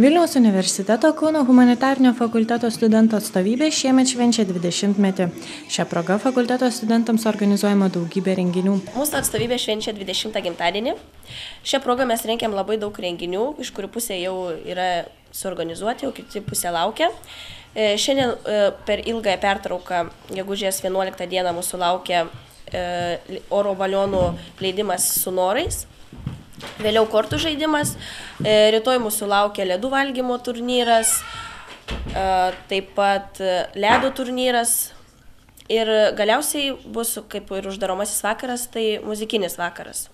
Vilniaus universiteto Kauno humanitarinio fakulteto studentų atstovybė šiemet švenčia 20-metį. Šią progą fakulteto studentams organizuojama daugybė renginių. Mūsų atstovybė švenčia 20 gimtadienį. Šią progą mes rengiam labai daug renginių, iš kurių pusė jau yra suorganizuoti, jau kiti pusė laukia. Šiandien per ilgąją pertrauką, gegužės 11 dieną, mūsų laukia oro balionų leidimas su norais. Vėliau kortų žaidimas, rytoj mūsų laukia ledų valgymo turnyras, taip pat ledo turnyras ir galiausiai bus, kaip ir uždaromasis vakaras, tai muzikinis vakaras.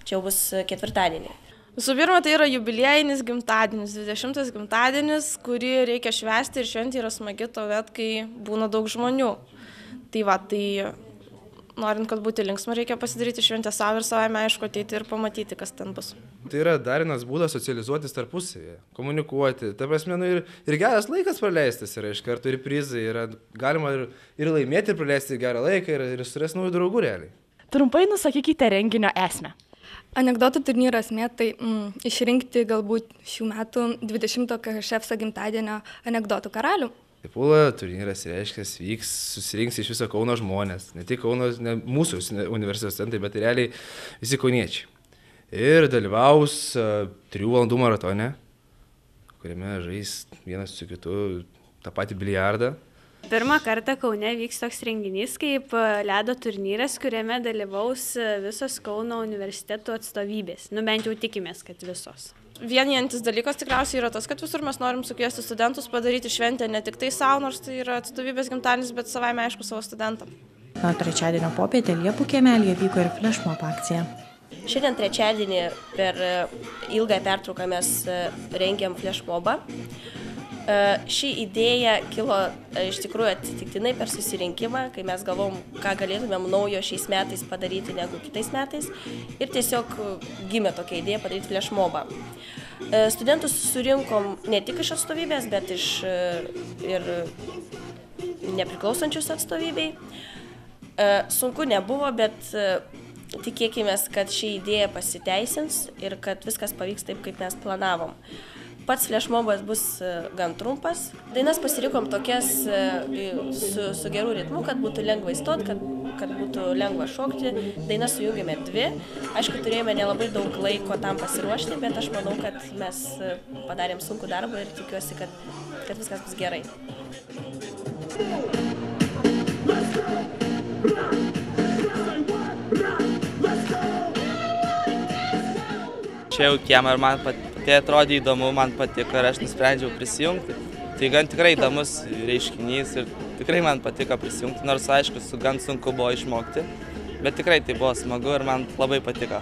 Čia jau bus ketvirtadienį. Visų pirma, tai yra jubiliejinis gimtadienis, 20 gimtadienis, kurį reikia švęsti ir šventė yra smagi tuomet, kai būna daug žmonių. Tai norint, kad būtų linksma, reikia pasidaryti šventę savo ir savame aišku ateiti ir pamatyti, kas ten bus. Tai yra dar vienas būdas socializuotis tarpusavėje, komunikuoti. Ta prasme, ir geras laikas praleistas yra iš karto, ir prizai, yra galima ir laimėti, ir praleisti gerą laiką, ir surasti naujų draugų realiai. Trumpai nusakykite renginio esmę. Anekdotų turnyro esmė tai išrinkti galbūt šių metų 20 KHF gimtadienio anekdotų karalių. Pula turnyras reiškia, vyks, susirinks iš viso Kauno žmonės, ne tik Kauno, ne mūsų universiteto studentai, bet ir realiai visi kauniečiai. Ir dalyvaus 3 valandų maratone, kuriame žais vienas su kitu tą patį biliardą. Pirmą kartą Kaune vyks toks renginys kaip ledo turnyras, kuriame dalyvaus visos Kauno universitetų atstovybės. Bent jau tikimės, kad visos. Vienijantis dalykas tikriausiai yra tas, kad visur mes norim sukviesti studentus, padaryti šventę ne tik tai savo, nors tai yra atstovybės gimtadienis, bet savaime aišku savo studentam. Trečiadienio popietę Liepų kiemelyje vyko ir flashmob akcija. Šiandien trečiadienį per ilgąją pertrauką mes rengiam flashmobą. Ši idėja kilo iš tikrųjų atsitiktinai per susirinkimą, kai mes galvom, ką galėtumėm naujo šiais metais padaryti negu kitais metais. Ir tiesiog gimė tokia idėja padaryti flashmobą. Studentus surinkom ne tik iš atstovybės, bet ir nepriklausančius atstovybei. Sunku nebuvo, bet tikėkime, kad ši idėja pasiteisins ir kad viskas pavyks taip, kaip mes planavom. Pats flashmobas bus gan trumpas. Dainas pasirinkom tokias su geru ritmu, kad būtų lengva įstoti, kad būtų lengva šokti. Dainas sujungėme 2. Aišku, turėjome nelabai daug laiko tam pasiruošti, bet aš manau, kad mes padarėm sunkų darbą ir tikiuosi, kad viskas bus gerai. Čia jau kiemą ir man tai atrodė įdomu, man patiko ir aš nusprendžiau prisijungti. Tai gan tikrai įdomus reiškinys ir tikrai man patiko prisijungti, nors aišku, gan sunku buvo išmokti, bet tikrai tai buvo smagu ir man labai patiko.